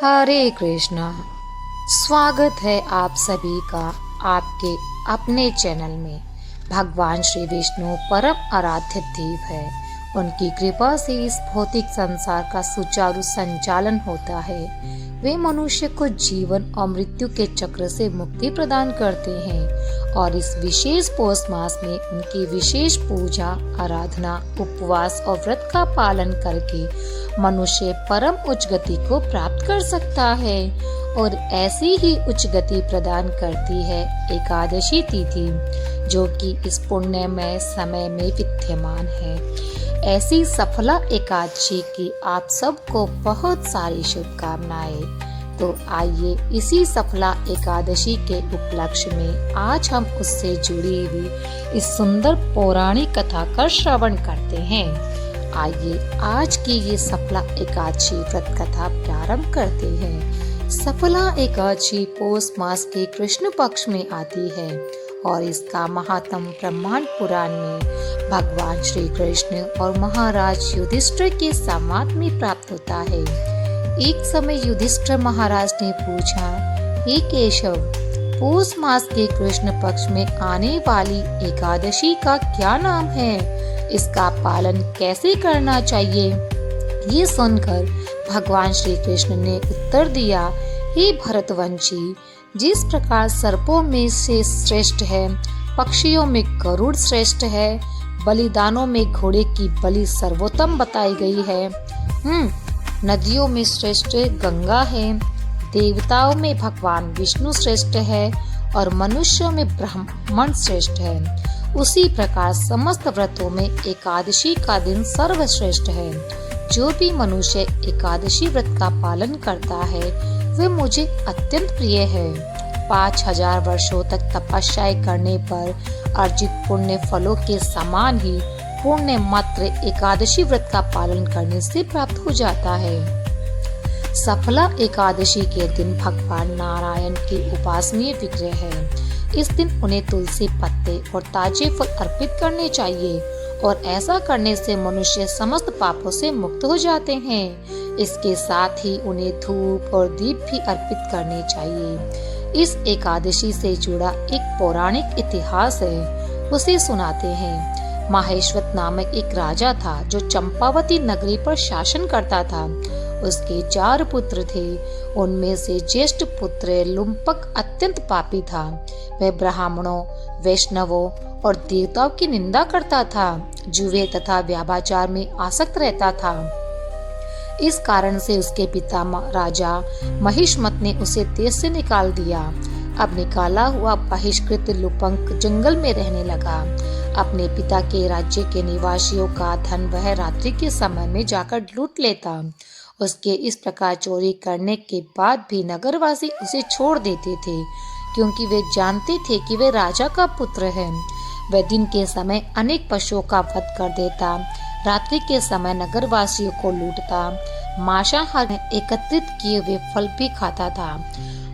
हरे कृष्णा। स्वागत है आप सभी का आपके अपने चैनल में। भगवान श्री विष्णु परम आराध्य देव है। उनकी कृपा से इस भौतिक संसार का सुचारू संचालन होता है। वे मनुष्य को जीवन और मृत्यु के चक्र से मुक्ति प्रदान करते हैं और इस विशेष पौष मास में उनकी विशेष पूजा, आराधना, उपवास और व्रत का पालन करके मनुष्य परम उच्च गति को प्राप्त कर सकता है। और ऐसी ही उच्च गति प्रदान करती है एकादशी तिथि, जो कि इस पुण्यमय समय में विद्यमान है। ऐसी सफला एकादशी की आप सबको बहुत सारी शुभकामनाएं। तो आइए इसी सफला एकादशी के उपलक्ष्य में आज हम उससे जुड़ी हुई इस सुंदर पौराणिक कथा का श्रवण करते हैं। आइए आज की ये सफला एकादशी व्रत कथा प्रारंभ करते हैं। सफला एकादशी पौष मास के कृष्ण पक्ष में आती है और इसका महात्म ब्रह्मांड पुराण में भगवान श्री कृष्ण और महाराज युधिष्ठिर के संवाद में प्राप्त होता है। एक समय युधिष्ठिर महाराज ने पूछा, हे केशव, पौष मास के कृष्ण पक्ष में आने वाली एकादशी का क्या नाम है? इसका पालन कैसे करना चाहिए? ये सुनकर भगवान श्री कृष्ण ने उत्तर दिया, हे भरतवंशी, जिस प्रकार सर्पों में से श्रेष्ठ है, पक्षियों में गरुड़ श्रेष्ठ है, बलिदानों में घोड़े की बलि सर्वोत्तम बताई गई है, नदियों में श्रेष्ठ गंगा है, देवताओं में भगवान विष्णु श्रेष्ठ है और मनुष्यों में ब्राह्मण श्रेष्ठ है, उसी प्रकार समस्त व्रतों में एकादशी का दिन सर्वश्रेष्ठ है। जो भी मनुष्य एकादशी व्रत का पालन करता है वे मुझे अत्यंत प्रिय है। 5000 वर्षों तक तपस्याएं करने पर अर्जित पुण्य फलों के समान ही पुण्य मात्र एकादशी व्रत का पालन करने से प्राप्त हो जाता है। सफला एकादशी के दिन भगवान नारायण की उपासनीय विग्रह है। इस दिन उन्हें तुलसी पत्ते और ताजे फल अर्पित करने चाहिए और ऐसा करने से मनुष्य समस्त पापों से मुक्त हो जाते हैं। इसके साथ ही उन्हें धूप और दीप भी अर्पित करने चाहिए। इस एकादशी से जुड़ा एक पौराणिक इतिहास है, उसे सुनाते हैं। माहेश्वत नामक एक राजा था जो चंपावती नगरी पर शासन करता था। उसके 4 पुत्र थे। उनमें से ज्येष्ठ पुत्र लुम्पक अत्यंत पापी था। वह ब्राह्मणों, वैष्णवों और देवताओं की निंदा करता था, जुए तथा व्याभिचार में आसक्त रहता था। इस कारण से उसके पिता राजा महिष्मत ने उसे देश से निकाल दिया। अब निकाला हुआ बहिष्कृत लुपंक जंगल में रहने लगा। अपने पिता के राज्य के निवासियों का धन वह रात्रि के समय में जाकर लूट लेता। उसके इस प्रकार चोरी करने के बाद भी नगरवासी उसे छोड़ देते थे, क्योंकि वे जानते थे कि वे राजा का पुत्र है। वह दिन के समय अनेक पशुओं का वध कर देता, रात्रि के समय नगरवासियों को लूटता, मांसाहार एकत्रित किए हुए फल भी खाता था।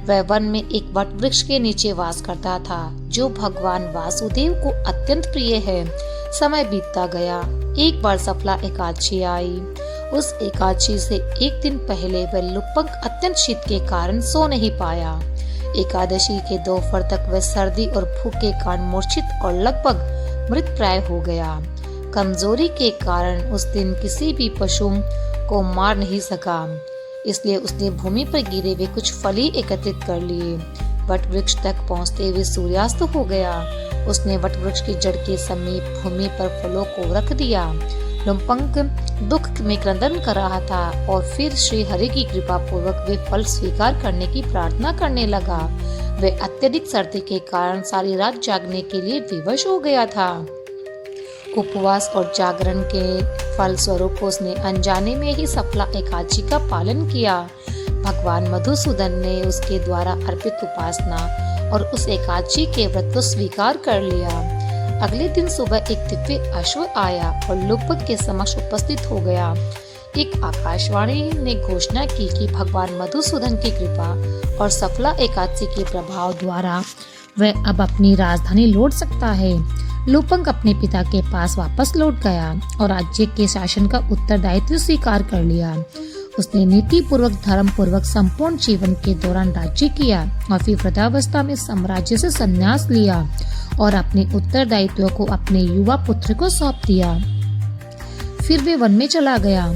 वह वन में एक वट वृक्ष के नीचे वास करता था, जो भगवान वासुदेव को अत्यंत प्रिय है। समय बीतता गया। एक बार सफला एकादशी आई। उस एकादशी से एक दिन पहले वह लुपंक अत्यंत शीत के कारण सो नहीं पाया। एकादशी के दोपहर तक वह सर्दी और भूख के कारण मूर्छित और लगभग मृत प्राय हो गया। कमजोरी के कारण उस दिन किसी भी पशु को मार नहीं सका, इसलिए उसने भूमि पर गिरे हुए कुछ फली एकत्रित कर लिए। वट वृक्ष तक पहुँचते हुए सूर्यास्त हो गया। उसने वट वृक्ष की जड़ के समीप भूमि पर फलों को रख दिया। लुम्पंक दुख में क्रंदन कर रहा था और फिर श्री हरि की कृपा पूर्वक वे फल स्वीकार करने की प्रार्थना करने लगा। वे अत्यधिक सर्दी के कारण सारी रात जागने के लिए विवश हो गया था। उपवास और जागरण के फल स्वरूप उसने अनजाने में ही सफला एकादशी का पालन किया। भगवान मधुसूदन ने उसके द्वारा अर्पित उपासना और उस एकादशी के व्रत को स्वीकार कर लिया। अगले दिन सुबह एक दिव्य अश्व आया और लुपंक के समक्ष उपस्थित हो गया। एक आकाशवाणी ने घोषणा की कि भगवान मधुसूदन की कृपा और सफला एकादशी के प्रभाव द्वारा वह अब अपनी राजधानी लौट सकता है। लुपंक अपने पिता के पास वापस लौट गया और राज्य के शासन का उत्तरदायित्व स्वीकार कर लिया। उसने नीति पूर्वक धर्म पूर्वक संपूर्ण जीवन के दौरान राज्य किया और फिर वृद्धावस्था में साम्राज्य से संन्यास लिया और अपने उत्तरदायित्व को अपने युवा पुत्र को सौंप दिया। फिर वे वन में चला गया,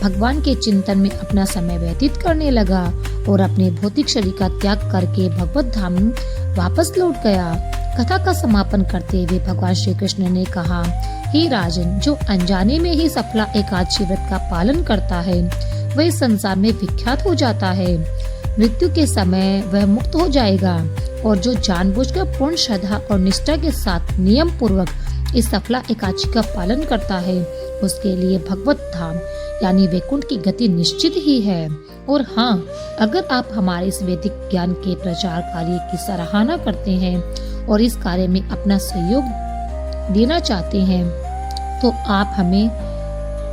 भगवान के चिंतन में अपना समय व्यतीत करने लगा और अपने भौतिक शरीर का त्याग करके भगवत धाम वापस लौट गया। कथा का समापन करते हुए भगवान श्री कृष्ण ने कहा, हे राजन, जो अनजाने में ही सफला एकादशी व्रत का पालन करता है वह इस संसार में विख्यात हो जाता है। मृत्यु के समय वह मुक्त हो जाएगा और जो जानबूझकर पूर्ण श्रद्धा और निष्ठा के साथ नियम पूर्वक इस सफला एकादशी का पालन करता है उसके लिए भगवत धाम यानी वैकुंठ की गति निश्चित ही है। और हाँ, अगर आप हमारे इस वैदिक ज्ञान के प्रचार कार्य की सराहना करते हैं और इस कार्य में अपना सहयोग देना चाहते हैं तो आप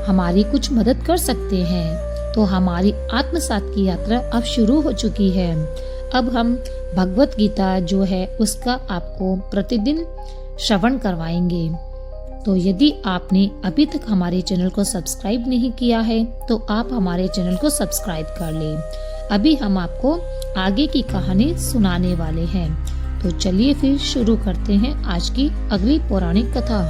हमारी कुछ मदद कर सकते हैं। तो हमारी आत्मसात की यात्रा अब शुरू हो चुकी है। अब हम भगवत गीता जो है उसका आपको प्रतिदिन श्रवण करवाएंगे। तो यदि आपने अभी तक हमारे चैनल को सब्सक्राइब नहीं किया है तो आप हमारे चैनल को सब्सक्राइब कर लें। अभी हम आपको आगे की कहानी सुनाने वाले हैं। तो चलिए फिर शुरू करते हैं आज की अगली पौराणिक कथा।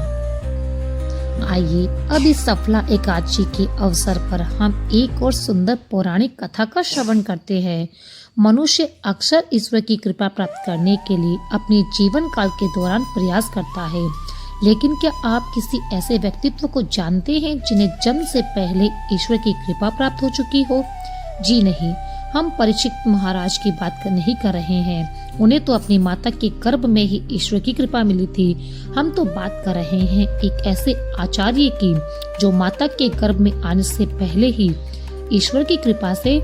आइए अब इस सफला एकादशी के अवसर पर हम एक और सुंदर पौराणिक कथा का श्रवण करते हैं। मनुष्य अक्सर ईश्वर की कृपा प्राप्त करने के लिए अपने जीवन काल के दौरान प्रयास करता है, लेकिन क्या आप किसी ऐसे व्यक्तित्व को जानते हैं जिन्हें जन्म से पहले ईश्वर की कृपा प्राप्त हो चुकी हो? जी नहीं, हम परीक्षित महाराज की बात नहीं कर रहे हैं। उन्हें तो अपनी माता के गर्भ में ही ईश्वर की कृपा मिली थी। हम तो बात कर रहे हैं एक ऐसे आचार्य की जो माता के गर्भ में आने से पहले ही ईश्वर की कृपा से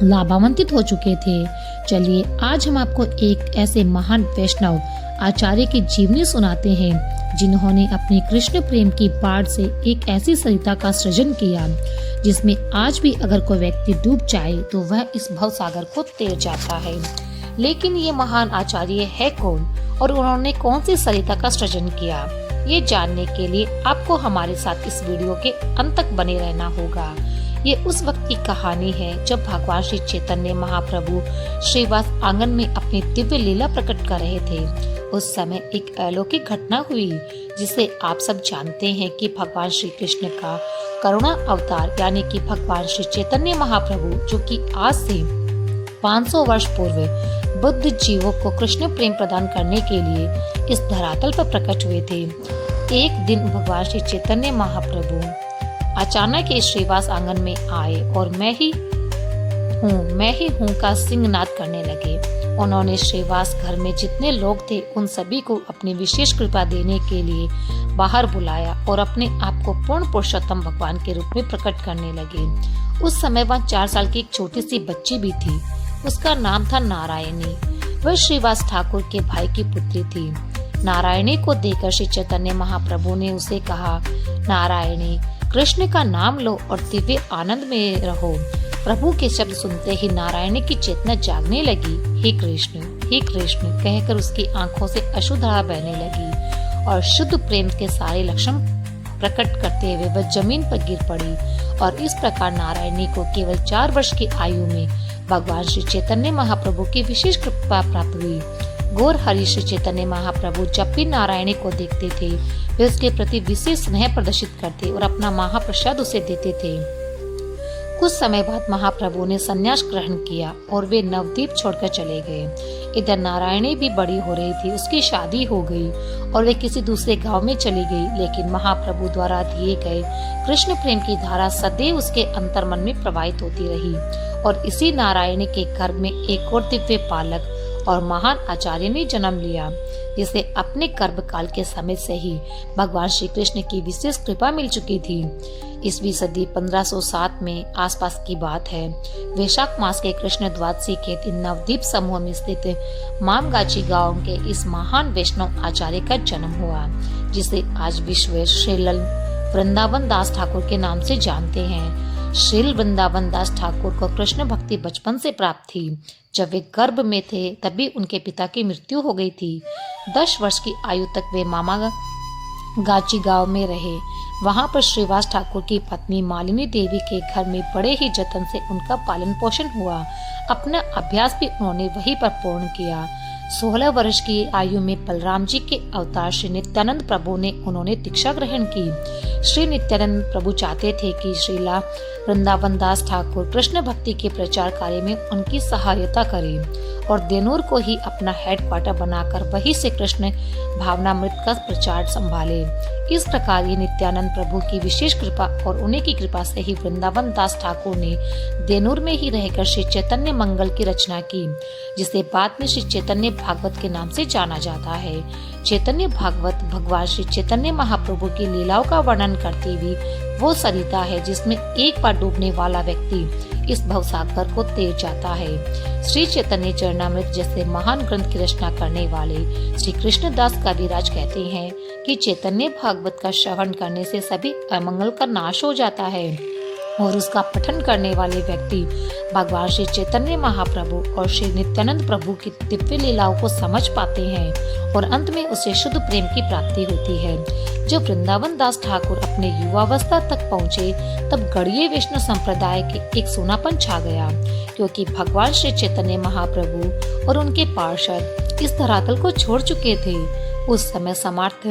लाभान्वित हो चुके थे। चलिए आज हम आपको एक ऐसे महान वैष्णव आचार्य की जीवनी सुनाते हैं जिन्होंने अपने कृष्ण प्रेम की बाढ़ से एक ऐसी सरिता का सृजन किया जिसमें आज भी अगर कोई व्यक्ति डूब जाए तो वह इस भव सागर को तैर जाता है। लेकिन ये महान आचार्य है कौन और उन्होंने कौन सी सरिता का सृजन किया, ये जानने के लिए आपको हमारे साथ इस वीडियो के अंत तक बने रहना होगा। ये उस वक्त की कहानी है जब भगवान श्री चैतन्य महाप्रभु श्रीवास आंगन में अपनी दिव्य लीला प्रकट कर रहे थे। उस समय एक अलौकिक घटना हुई जिसे आप सब जानते हैं कि भगवान श्री कृष्ण का करुणा अवतार यानी कि भगवान श्री चैतन्य महाप्रभु जो कि आज से 500 वर्ष पूर्व बुद्ध जीवों को कृष्ण प्रेम प्रदान करने के लिए इस धरातल पर प्रकट हुए थे। एक दिन भगवान श्री चैतन्य महाप्रभु अचानक इस श्रीवास आंगन में आए और मैं ही हूँ का सिंहनाद करने लगे। उन्होंने श्रीवास घर में जितने लोग थे उन सभी को अपनी विशेष कृपा देने के लिए बाहर बुलाया और अपने आप को पूर्ण पुरुषोत्तम भगवान के रूप में प्रकट करने लगे। उस समय वह 4 साल की एक छोटी सी बच्ची भी थी। उसका नाम था नारायणी। वह श्रीवास ठाकुर के भाई की पुत्री थी। नारायणी को देखकर श्री चैतन्य महाप्रभु ने उसे कहा, नारायणी, कृष्ण का नाम लो और दिव्य आनंद में रहो। प्रभु के शब्द सुनते ही नारायणी की चेतना जागने लगी। हे कृष्ण कहकर उसकी आंखों से अश्रुधारा बहने लगी और शुद्ध प्रेम के सारे लक्षण प्रकट करते हुए वह जमीन पर गिर पड़ी। और इस प्रकार नारायणी को केवल 4 वर्ष की आयु में भगवान श्री चैतन्य महाप्रभु की विशेष कृपा प्राप्त हुई। गौर हरि श्री चैतन्य महाप्रभु जब भी नारायणी को देखते थे वे उसके प्रति विशेष स्नेह प्रदर्शित करते और अपना महाप्रसाद उसे देते थे। कुछ समय बाद महाप्रभु ने संन्यास ग्रहण किया और वे नवद्वीप छोड़कर चले गए। इधर नारायणी भी बड़ी हो रही थी, उसकी शादी हो गई और वे किसी दूसरे गांव में चली गई। लेकिन महाप्रभु द्वारा दिए गए कृष्ण प्रेम की धारा सदैव उसके अंतर्मन में प्रवाहित होती रही। और इसी नारायणी के गर्भ में एक और दिव्य बालक और महान आचार्य ने जन्म लिया जिसे अपने गर्भ काल के समय से ही भगवान श्री कृष्ण की विशेष कृपा मिल चुकी थी। ईस्वी सदी 1507 में आसपास की बात है। वैशाख मास के कृष्ण द्वादशी के दिन नवद्वीप समूह में स्थित मामगाची गांव के इस महान वैष्णव आचार्य का जन्म हुआ जिसे आज विश्व श्रील वृंदावन दास ठाकुर के नाम से जानते हैं। श्रील वृंदावन दास ठाकुर को कृष्ण भक्ति बचपन से प्राप्त थी। जब वे गर्भ में थे तभी उनके पिता की मृत्यु हो गई थी। 10 वर्ष की आयु तक वे मामा गाची गांव में रहे। वहां पर श्रीवास ठाकुर की पत्नी मालिनी देवी के घर में बड़े ही जतन से उनका पालन पोषण हुआ। अपना अभ्यास भी उन्होंने वहीं पर पूर्ण किया। 16 वर्ष की आयु में बलराम जी के अवतार श्री नित्यानंद प्रभु ने उन्होंने दीक्षा ग्रहण की। श्री नित्यानंद प्रभु चाहते थे कि श्रीला वृंदावन दास ठाकुर कृष्ण भक्ति के प्रचार कार्य में उनकी सहायता करें और देनूर को ही अपना हेडक्वार्टर बनाकर वहीं से कृष्ण भावनामृत का प्रचार संभाले। इस प्रकार ये नित्यानंद प्रभु की विशेष कृपा और उन्हीं की कृपा से ही वृंदावन दास ठाकुर ने देनूर में ही रहकर श्री चैतन्य मंगल की रचना की, जिसे बाद में श्री चैतन्य भागवत के नाम से जाना जाता है। चैतन्य भागवत भगवान श्री चैतन्य महाप्रभु की लीलाओं का वर्णन करती हुई वो सरिता है जिसमें एक बार डूबने वाला व्यक्ति इस भवसागर को तैर जाता है। श्री चैतन्य चरणामृत जैसे महान ग्रंथ की रचना करने वाले श्री कृष्णदास कविराज कहते हैं कि चैतन्य भागवत का श्रवण करने से सभी अमंगल का नाश हो जाता है और उसका पठन करने वाले व्यक्ति भगवान श्री चैतन्य महाप्रभु और श्री नित्यानंद प्रभु की दिव्य लीलाओं को समझ पाते हैं और अंत में उसे शुद्ध प्रेम की प्राप्ति होती है। जब वृंदावन दास ठाकुर अपने युवावस्था तक पहुँचे तब गढ़िये वैष्णव संप्रदाय के एक सोनापन छा गया, क्योंकि भगवान श्री चैतन्य महाप्रभु और उनके पार्षद इस धरातल को छोड़ चुके थे। उस समय समर्थ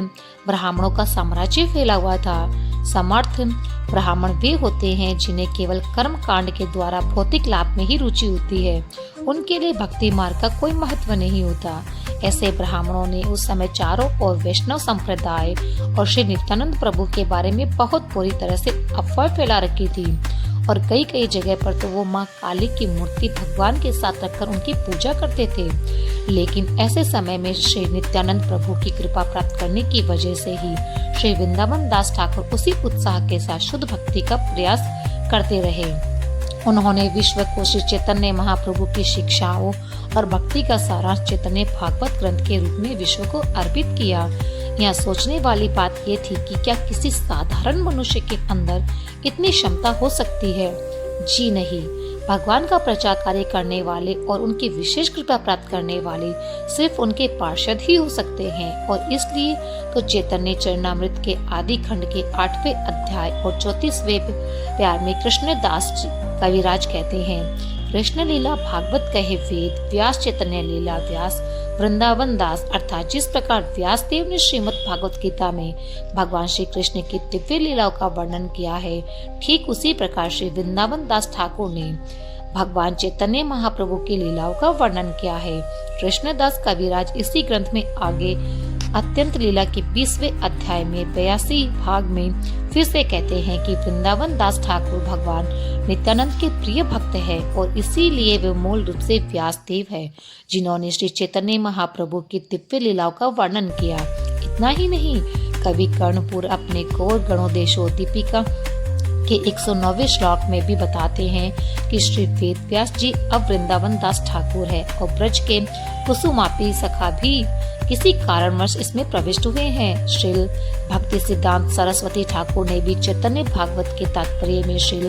ब्राह्मणों का साम्राज्य फैला हुआ था। समर्थ ब्राह्मण वे होते हैं जिन्हें केवल कर्म कांड के द्वारा भौतिक लाभ में ही रुचि होती है, उनके लिए भक्ति मार्ग का कोई महत्व नहीं होता। ऐसे ब्राह्मणों ने उस समय चारों ओर वैष्णव संप्रदाय और श्री नित्यानंद प्रभु के बारे में बहुत बुरी तरह से अफवाह फैला रखी थी और कई कई जगह पर तो वो माँ काली की मूर्ति भगवान के साथ रखकर उनकी पूजा करते थे। लेकिन ऐसे समय में श्री नित्यानंद प्रभु की कृपा प्राप्त करने की वजह से ही श्री वृंदावन दास ठाकुर उसी उत्साह के साथ शुद्ध भक्ति का प्रयास करते रहे। उन्होंने विश्व को श्री चैतन्य महाप्रभु की शिक्षाओं और भक्ति का सारांश चैतन्य भागवत ग्रंथ के रूप में विश्व को अर्पित किया। यहाँ सोचने वाली बात ये थी कि क्या किसी साधारण मनुष्य के अंदर इतनी क्षमता हो सकती है? जी नहीं, भगवान का प्रचार कार्य करने वाले और उनकी विशेष कृपा प्राप्त करने वाले सिर्फ उनके पार्षद ही हो सकते हैं। और इसलिए तो चैतन्य चरणामृत के आदि खंड के 8वें अध्याय और 34वें प्यार में कृष्णदास कविराज कहते हैं, कृष्ण लीला भागवत कहे वेद, व्यास चैतन्य लीला व्यास वृंदावन दास। अर्थात जिस प्रकार व्यास देव ने श्रीमद् भागवत गीता में भगवान श्री कृष्ण की दिव्य लीलाओं का वर्णन किया है, ठीक उसी प्रकार श्री वृंदावन दास ठाकुर ने भगवान चैतन्य महाप्रभु की लीलाओं का वर्णन किया है। कृष्णदास कविराज इसी ग्रंथ में आगे अत्यंत लीला के 20वें अध्याय में 82 भाग में फिर से कहते हैं कि वृंदावन दास ठाकुर भगवान नित्यानंद के प्रिय भक्त है और इसीलिए वे मूल रूप से व्यास देव है, जिन्होंने श्री चैतन्य महाप्रभु की दिव्य लीलाओं का वर्णन किया। इतना ही नहीं, कवि कर्णपुर अपने गौर गणोदेशो दीपिका के 109वें श्लोक में भी बताते हैं कि श्री वेद व्यास जी अब वृंदावन दास ठाकुर है और ब्रज के कुसुमापी सखा भी किसी कारणवश इसमें प्रविष्ट हुए हैं। श्रील भक्ति सिद्धांत सरस्वती ठाकुर ने भी चैतन्य भागवत के तात्पर्य में श्रील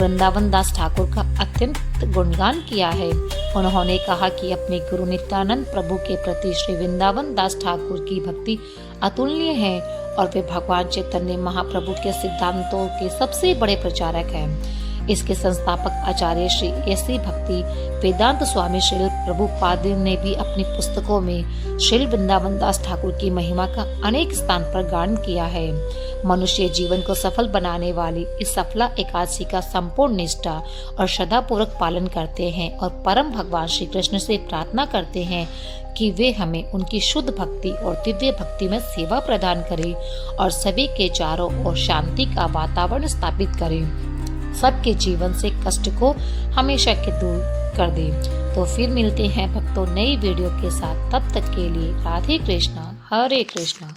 वृंदावन दास ठाकुर का अत्यंत गुणगान किया है। उन्होंने कहा कि अपने गुरु नित्यानंद प्रभु के प्रति श्री वृंदावन दास ठाकुर की भक्ति अतुलनीय है और वे भगवान चैतन्य महाप्रभु के सिद्धांतों के सबसे बड़े प्रचारक हैं। इसके संस्थापक आचार्य श्री ऐसी भक्ति वेदांत स्वामी श्रील प्रभुपाद ने भी अपनी पुस्तकों में श्रील वृंदावन दास ठाकुर की महिमा का अनेक स्थान पर गान किया है। मनुष्य जीवन को सफल बनाने वाली इस सफला एकादशी का संपूर्ण निष्ठा और श्रद्धा पूर्वक पालन करते हैं और परम भगवान श्री कृष्ण से प्रार्थना करते हैं कि वे हमें उनकी शुद्ध भक्ति और दिव्य भक्ति में सेवा प्रदान करें और सभी के चारों ओर शांति का वातावरण स्थापित करें, सबके जीवन से कष्ट को हमेशा के दूर कर दे। तो फिर मिलते हैं भक्तों नई वीडियो के साथ, तब तक के लिए राधे कृष्णा हरे कृष्णा।